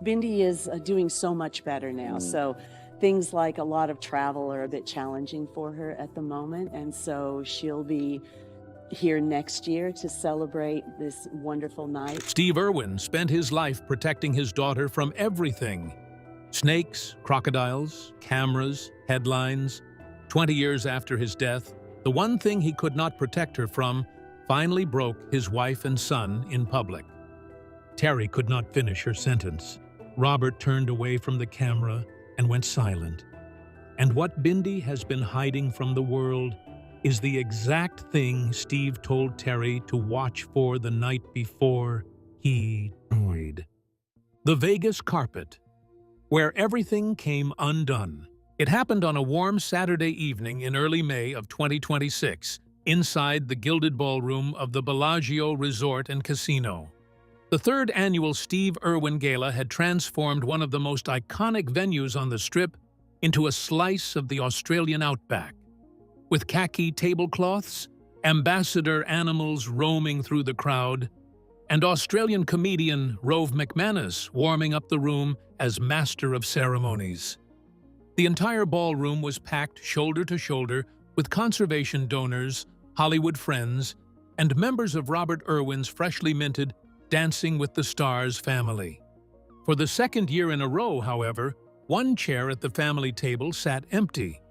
Bindi is doing so much better now. So things like a lot of travel are a bit challenging for her at the moment. And so she'll be here next year to celebrate this wonderful night. Steve Irwin spent his life protecting his daughter from everything: snakes, crocodiles, cameras, headlines. 20 years after his death, the one thing he could not protect her from finally broke his wife and son in public. Terri could not finish her sentence. Robert turned away from the camera and went silent. And what Bindi has been hiding from the world is the exact thing Steve told Terri to watch for the night before he died. The Vegas carpet, where everything came undone. It happened on a warm Saturday evening in early May of 2026, inside the gilded ballroom of the Bellagio Resort and Casino. The third annual Steve Irwin Gala had transformed one of the most iconic venues on the Strip into a slice of the Australian outback. With khaki tablecloths, ambassador animals roaming through the crowd, and Australian comedian Rove McManus warming up the room as master of ceremonies. The entire ballroom was packed shoulder to shoulder with conservation donors, Hollywood friends, and members of Robert Irwin's freshly minted Dancing with the Stars family. For the second year in a row, however, one chair at the family table sat empty.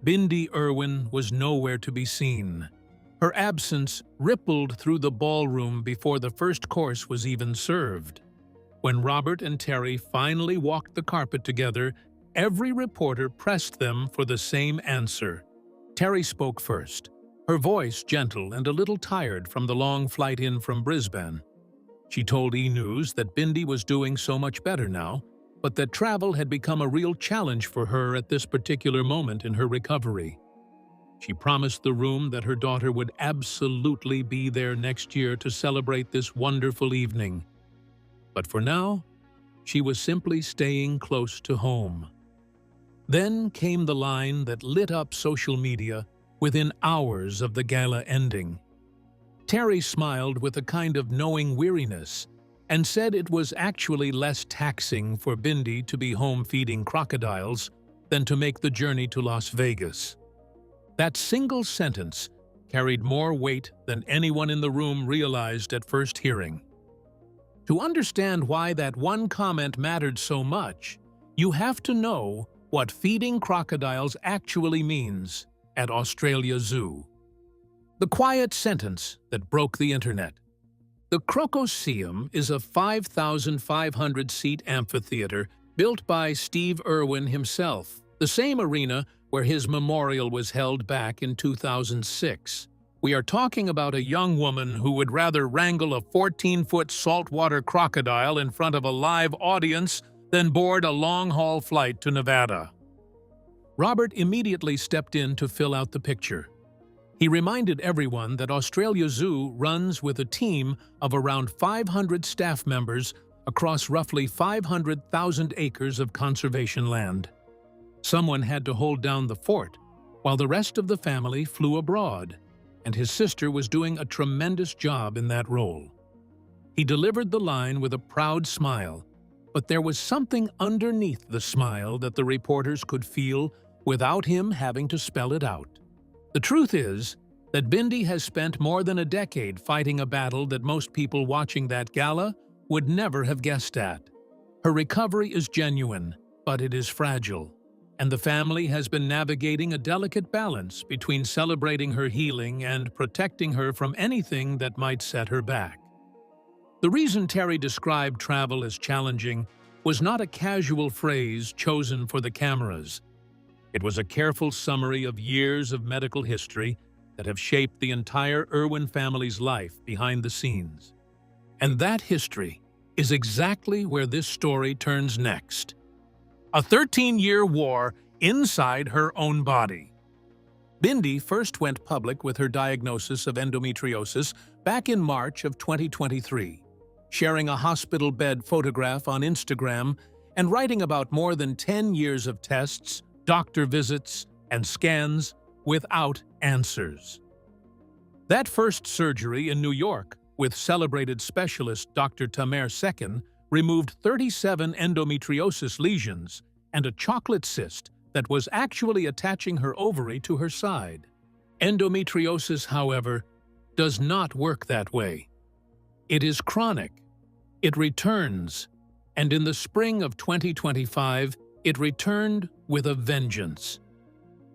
Bindi Irwin was nowhere to be seen. Her absence rippled through the ballroom before the first course was even served. When Robert and Terri finally walked the carpet together, every reporter pressed them for the same answer. Terri spoke first, her voice gentle and a little tired from the long flight in from Brisbane. She told E! News that Bindi was doing so much better now, but that travel had become a real challenge for her at this particular moment in her recovery. She promised the room that her daughter would absolutely be there next year to celebrate this wonderful evening. But for now, she was simply staying close to home. Then came the line that lit up social media within hours of the gala ending. Terri smiled with a kind of knowing weariness and said it was actually less taxing for Bindi to be home feeding crocodiles than to make the journey to Las Vegas. That single sentence carried more weight than anyone in the room realized at first hearing. To understand why that one comment mattered so much, you have to know what feeding crocodiles actually means at Australia Zoo. The quiet sentence that broke the internet. The Crocoseum is a 5,500-seat amphitheater built by Steve Irwin himself, the same arena where his memorial was held back in 2006. We are talking about a young woman who would rather wrangle a 14-foot saltwater crocodile in front of a live audience than board a long-haul flight to Nevada. Robert immediately stepped in to fill out the picture. He reminded everyone that Australia Zoo runs with a team of around 500 staff members across roughly 500,000 acres of conservation land. Someone had to hold down the fort, while the rest of the family flew abroad, and his sister was doing a tremendous job in that role. He delivered the line with a proud smile, but there was something underneath the smile that the reporters could feel without him having to spell it out. The truth is that Bindi has spent more than a decade fighting a battle that most people watching that gala would never have guessed at. Her recovery is genuine, but it is fragile, and the family has been navigating a delicate balance between celebrating her healing and protecting her from anything that might set her back. The reason Terri described travel as challenging was not a casual phrase chosen for the cameras. It was a careful summary of years of medical history that have shaped the entire Irwin family's life behind the scenes. And that history is exactly where this story turns next. A 13-year war inside her own body. Bindi first went public with her diagnosis of endometriosis back in March of 2023, sharing a hospital bed photograph on Instagram and writing about more than 10 years of tests, doctor visits, and scans without answers. That first surgery in New York with celebrated specialist Dr. Tamer Sekin removed 37 endometriosis lesions and a chocolate cyst that was actually attaching her ovary to her side. Endometriosis, however, does not work that way. It is chronic. It returns, and in the spring of 2025, it returned with a vengeance.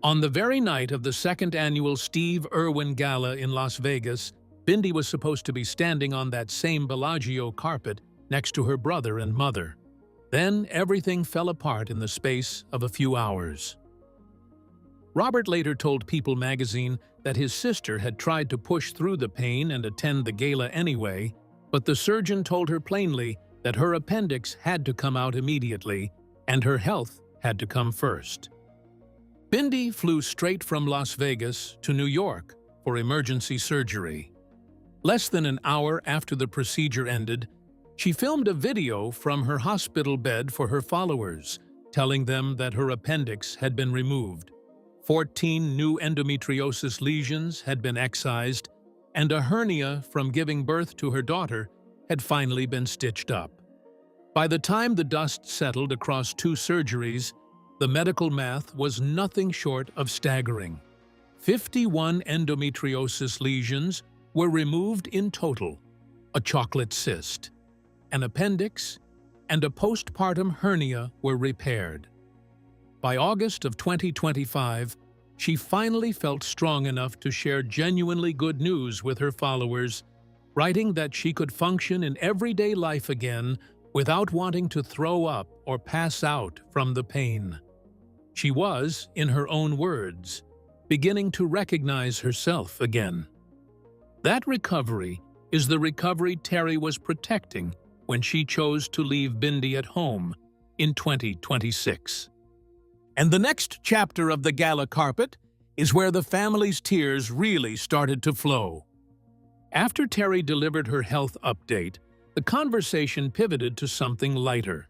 On the very night of the second annual Steve Irwin Gala in Las Vegas, Bindi was supposed to be standing on that same Bellagio carpet next to her brother and mother. Then everything fell apart in the space of a few hours. Robert later told People magazine that his sister had tried to push through the pain and attend the gala anyway, but the surgeon told her plainly that her appendix had to come out immediately and her health had to come first. Bindi flew straight from Las Vegas to New York for emergency surgery. Less than an hour after the procedure ended, she filmed a video from her hospital bed for her followers, telling them that her appendix had been removed. 14 new endometriosis lesions had been excised, and a hernia from giving birth to her daughter had finally been stitched up. By the time the dust settled across 2 surgeries, the medical math was nothing short of staggering. 51 endometriosis lesions were removed in total, a chocolate cyst, an appendix, and a postpartum hernia were repaired. By August of 2025, she finally felt strong enough to share genuinely good news with her followers, writing that she could function in everyday life again without wanting to throw up or pass out from the pain. She was, in her own words, beginning to recognize herself again. That recovery is the recovery Terri was protecting when she chose to leave Bindi at home in 2026. And the next chapter of the gala carpet is where the family's tears really started to flow. After Terri delivered her health update, the conversation pivoted to something lighter.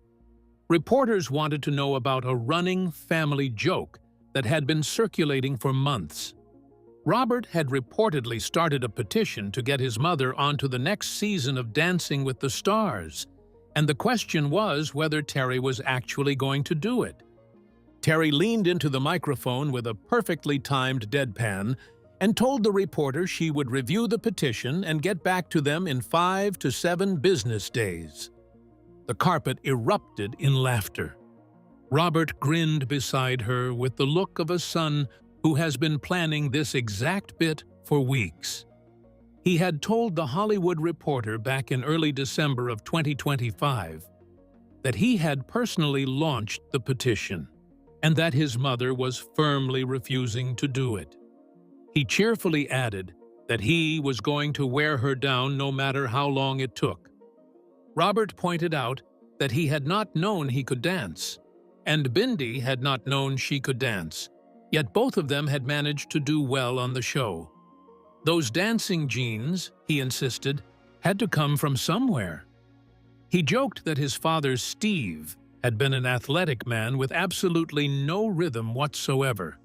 Reporters wanted to know about a running family joke that had been circulating for months. Robert had reportedly started a petition to get his mother onto the next season of Dancing with the Stars, and the question was whether Terri was actually going to do it. Terri leaned into the microphone with a perfectly timed deadpan and told the reporter she would review the petition and get back to them in 5 to 7 business days. The carpet erupted in laughter. Robert grinned beside her with the look of a son who has been planning this exact bit for weeks. He had told The Hollywood Reporter back in early December of 2025 that he had personally launched the petition and that his mother was firmly refusing to do it. He cheerfully added that he was going to wear her down no matter how long it took. Robert pointed out that he had not known he could dance, and Bindi had not known she could dance, yet both of them had managed to do well on the show. Those dancing genes, he insisted, had to come from somewhere. He joked that his father, Steve, had been an athletic man with absolutely no rhythm whatsoever,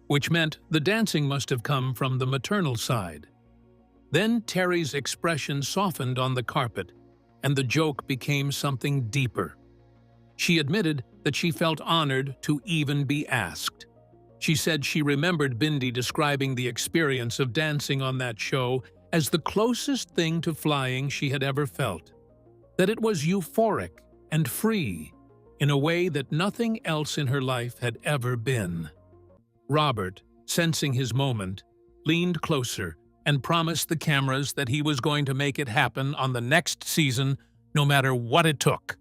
which meant the dancing must have come from the maternal side. Then Terri's expression softened on the carpet, and the joke became something deeper. She admitted that she felt honored to even be asked. She said she remembered Bindi describing the experience of dancing on that show as the closest thing to flying she had ever felt, that it was euphoric and free in a way that nothing else in her life had ever been. Robert, sensing his moment, leaned closer and promised the cameras that he was going to make it happen on the next season, no matter what it took.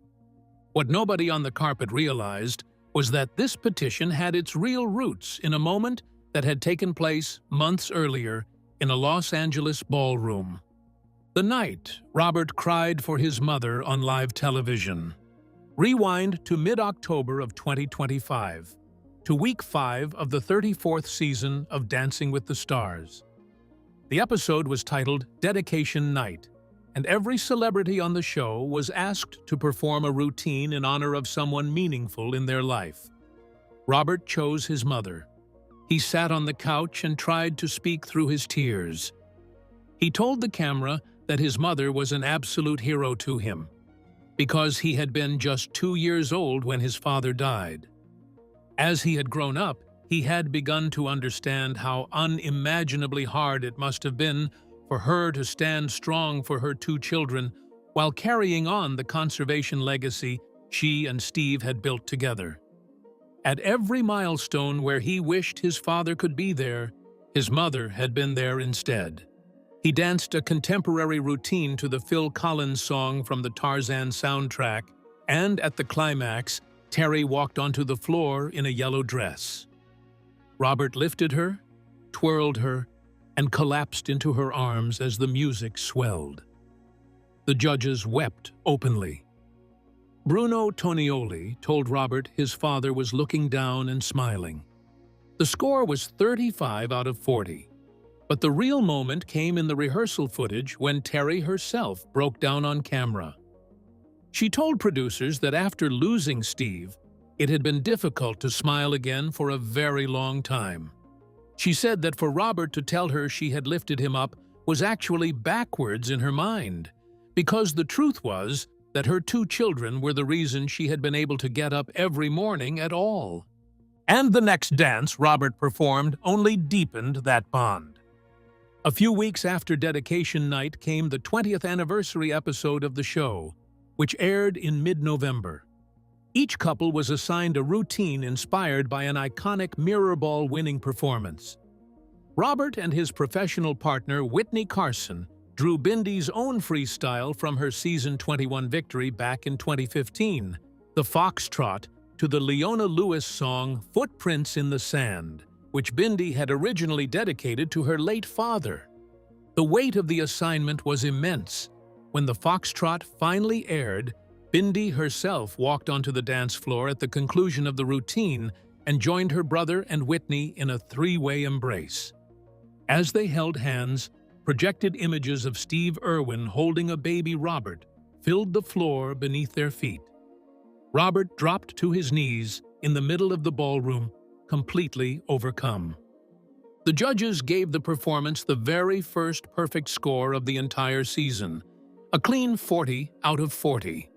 What nobody on the carpet realized was that this petition had its real roots in a moment that had taken place months earlier in a Los Angeles ballroom. The night Robert cried for his mother on live television. Rewind to mid-October of 2025, to week 5 of the 34th season of Dancing with the Stars. The episode was titled Dedication Night, and every celebrity on the show was asked to perform a routine in honor of someone meaningful in their life. Robert chose his mother. He sat on the couch and tried to speak through his tears. He told the camera that his mother was an absolute hero to him. because he had been just 2 years old when his father died. As he had grown up, he had begun to understand how unimaginably hard it must have been for her to stand strong for her 2 children while carrying on the conservation legacy she and Steve had built together. At every milestone where he wished his father could be there, his mother had been there instead. He danced a contemporary routine to the Phil Collins song from the Tarzan soundtrack, and at the climax, Terri walked onto the floor in a yellow dress. Robert lifted her, twirled her, and collapsed into her arms as the music swelled. The judges wept openly. Bruno Tonioli told Robert his father was looking down and smiling. The score was 35 out of 40. But the real moment came in the rehearsal footage when Terri herself broke down on camera. She told producers that after losing Steve, it had been difficult to smile again for a very long time. She said that for Robert to tell her she had lifted him up was actually backwards in her mind, because the truth was that her 2 children were the reason she had been able to get up every morning at all. And the next dance Robert performed only deepened that bond. A few weeks after dedication night came the 20th anniversary episode of the show, which aired in mid-November. Each couple was assigned a routine inspired by an iconic mirror ball winning performance. Robert and his professional partner Whitney Carson drew Bindi's own freestyle from her season 21 victory back in 2015, the foxtrot, to the Leona Lewis song Footprints in the Sand, which Bindi had originally dedicated to her late father. The weight of the assignment was immense. When the foxtrot finally aired, Bindi herself walked onto the dance floor at the conclusion of the routine and joined her brother and Whitney in a 3-way embrace. As they held hands, projected images of Steve Irwin holding a baby Robert filled the floor beneath their feet. Robert dropped to his knees in the middle of the ballroom, completely overcome. The judges gave the performance the very first perfect score of the entire season, a clean 40 out of 40.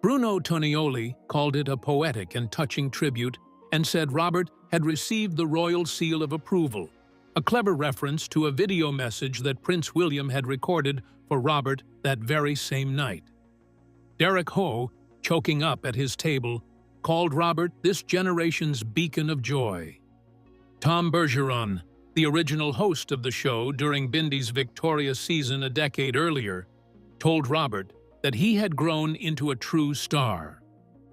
Bruno Tonioli called it a poetic and touching tribute and said Robert had received the royal seal of approval, a clever reference to a video message that Prince William had recorded for Robert that very same night. Derek Ho, choking up at his table, called Robert this generation's beacon of joy. Tom Bergeron, the original host of the show during Bindi's victorious season a decade earlier, told Robert that he had grown into a true star.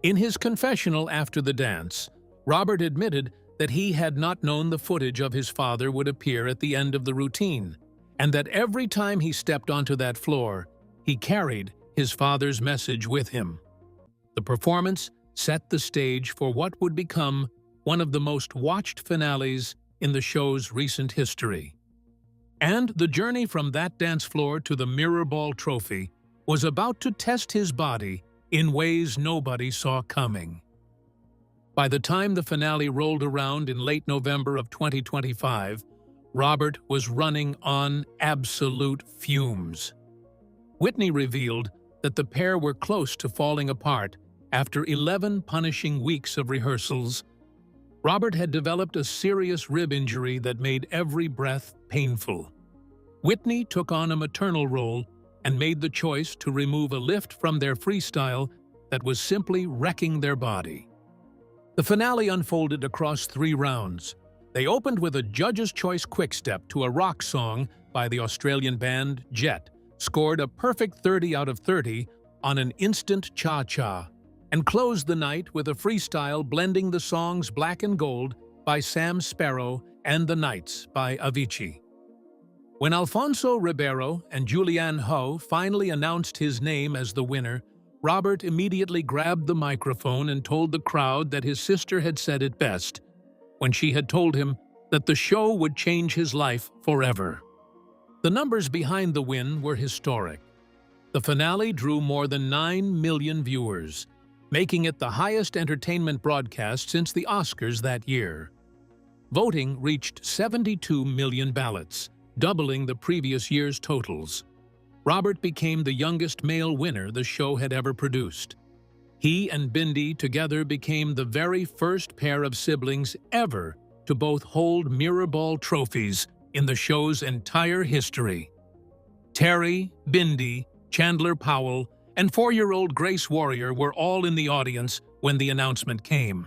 In his confessional after the dance, Robert admitted that he had not known the footage of his father would appear at the end of the routine, and that every time he stepped onto that floor, he carried his father's message with him. The performance set the stage for what would become one of the most watched finales in the show's recent history. And the journey from that dance floor to the Mirror Ball trophy was about to test his body in ways nobody saw coming. By the time the finale rolled around in late November of 2025, Robert was running on absolute fumes. Whitney revealed that the pair were close to falling apart after 11 punishing weeks of rehearsals. Robert had developed a serious rib injury that made every breath painful. Whitney took on a maternal role and made the choice to remove a lift from their freestyle that was simply wrecking their body. The finale unfolded across 3 rounds. They opened with a judge's choice quickstep to a rock song by the Australian band Jet, scored a perfect 30 out of 30 on an instant cha-cha, and closed the night with a freestyle blending the songs Black and Gold by Sam Sparrow and The Knights by Avicii. When Alfonso Ribeiro and Julianne Hough finally announced his name as the winner, Robert immediately grabbed the microphone and told the crowd that his sister had said it best when she had told him that the show would change his life forever. The numbers behind the win were historic. The finale drew more than 9 million viewers, making it the highest entertainment broadcast since the Oscars that year. Voting reached 72 million ballots, doubling the previous year's totals. Robert became the youngest male winner the show had ever produced. He and Bindi together became the very first pair of siblings ever to both hold mirror ball trophies in the show's entire history. Terri, Bindi, Chandler Powell, and 4-year-old Grace Warrior were all in the audience when the announcement came.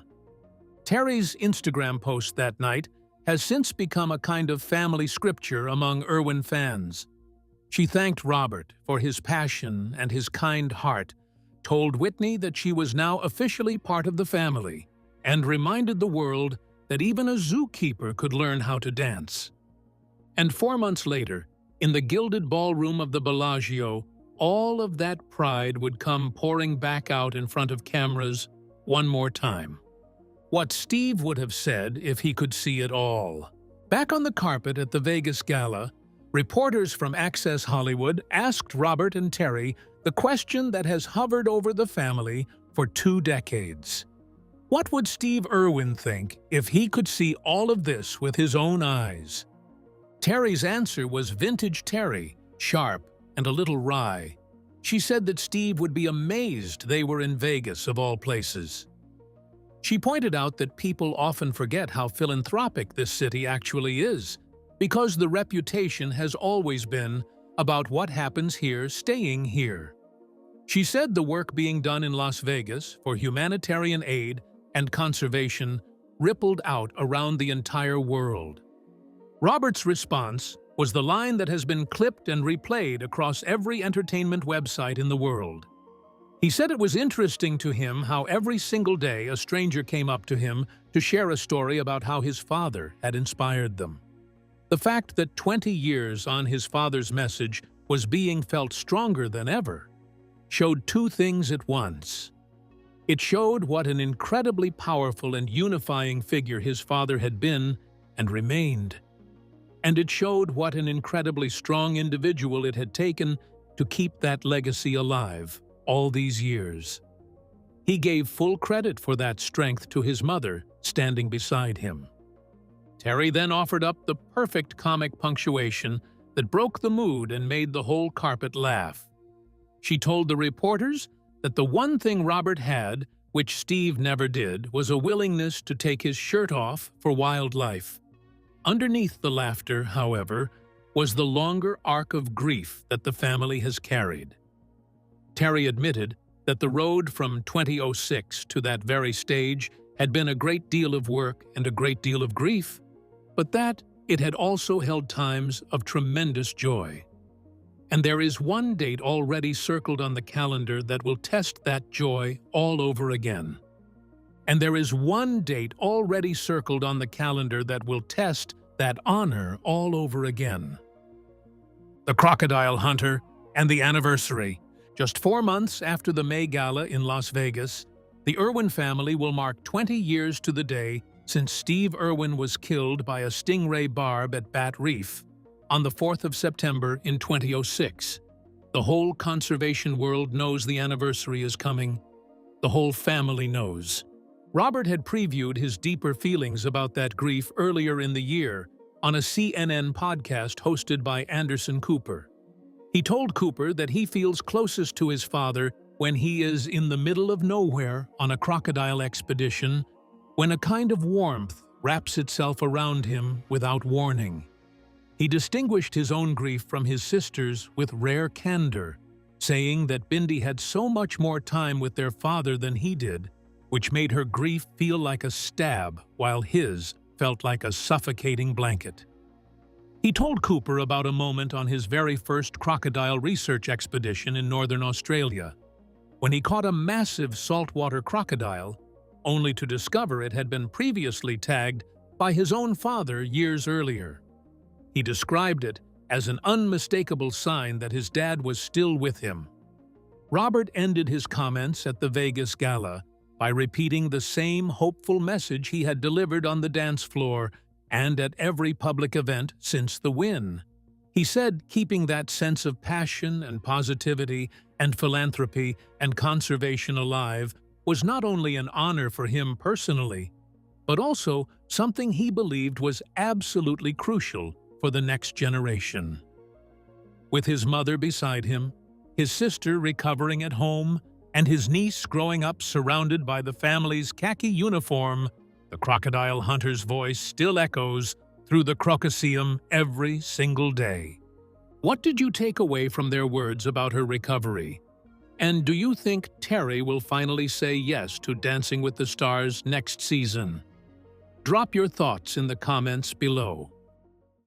Terri's Instagram post that night has since become a kind of family scripture among Irwin fans. She thanked Robert for his passion and his kind heart, told Whitney that she was now officially part of the family, and reminded the world that even a zookeeper could learn how to dance. And 4 months later, in the gilded ballroom of the Bellagio, all of that pride would come pouring back out in front of cameras one more time. What Steve would have said if he could see it all. Back on the carpet at the Vegas Gala, reporters from Access Hollywood asked Robert and Terri the question that has hovered over the family for 2 decades. What would Steve Irwin think if he could see all of this with his own eyes? Terri's answer was vintage Terri, sharp and a little wry. She said that Steve would be amazed they were in Vegas, of all places. She pointed out that people often forget how philanthropic this city actually is, because the reputation has always been about what happens here staying here. She said the work being done in Las Vegas for humanitarian aid and conservation rippled out around the entire world. Robert's response was the line that has been clipped and replayed across every entertainment website in the world. He said it was interesting to him how every single day a stranger came up to him to share a story about how his father had inspired them. The fact that 20 years on his father's message was being felt stronger than ever showed 2 things at once. It showed what an incredibly powerful and unifying figure his father had been and remained. And it showed what an incredibly strong individual it had taken to keep that legacy alive all these years. He gave full credit for that strength to his mother standing beside him. Terri then offered up the perfect comic punctuation that broke the mood and made the whole carpet laugh. She told the reporters that the one thing Robert had, which Steve never did, was a willingness to take his shirt off for wildlife. Underneath the laughter, however, was the longer arc of grief that the family has carried. Terri admitted that the road from 2006 to that very stage had been a great deal of work and a great deal of grief, but that it had also held times of tremendous joy. And there is one date already circled on the calendar that will test that joy all over again. And there is one date already circled on the calendar that will test that honor all over again. The Crocodile Hunter and the anniversary. Just 4 months after the May Gala in Las Vegas, the Irwin family will mark 20 years to the day since Steve Irwin was killed by a stingray barb at Bat Reef on the 4th of September in 2006. The whole conservation world knows the anniversary is coming. The whole family knows. Robert had previewed his deeper feelings about that grief earlier in the year on a CNN podcast hosted by Anderson Cooper. He told Cooper that he feels closest to his father when he is in the middle of nowhere on a crocodile expedition, when a kind of warmth wraps itself around him without warning. He distinguished his own grief from his sister's with rare candor, saying that Bindi had so much more time with their father than he did, which made her grief feel like a stab while his felt like a suffocating blanket. He told Cooper about a moment on his very first crocodile research expedition in northern Australia, when he caught a massive saltwater crocodile, only to discover it had been previously tagged by his own father years earlier. He described it as an unmistakable sign that his dad was still with him. Robert ended his comments at the Vegas Gala by repeating the same hopeful message he had delivered on the dance floor and at every public event since the win. He said keeping that sense of passion and positivity and philanthropy and conservation alive was not only an honor for him personally, but also something he believed was absolutely crucial for the next generation. With his mother beside him, his sister recovering at home, and his niece growing up surrounded by the family's khaki uniform, the crocodile hunter's voice still echoes through the Crocoseum every single day. What did you take away from their words about her recovery? And do you think Terri will finally say yes to Dancing with the Stars next season? Drop your thoughts in the comments below.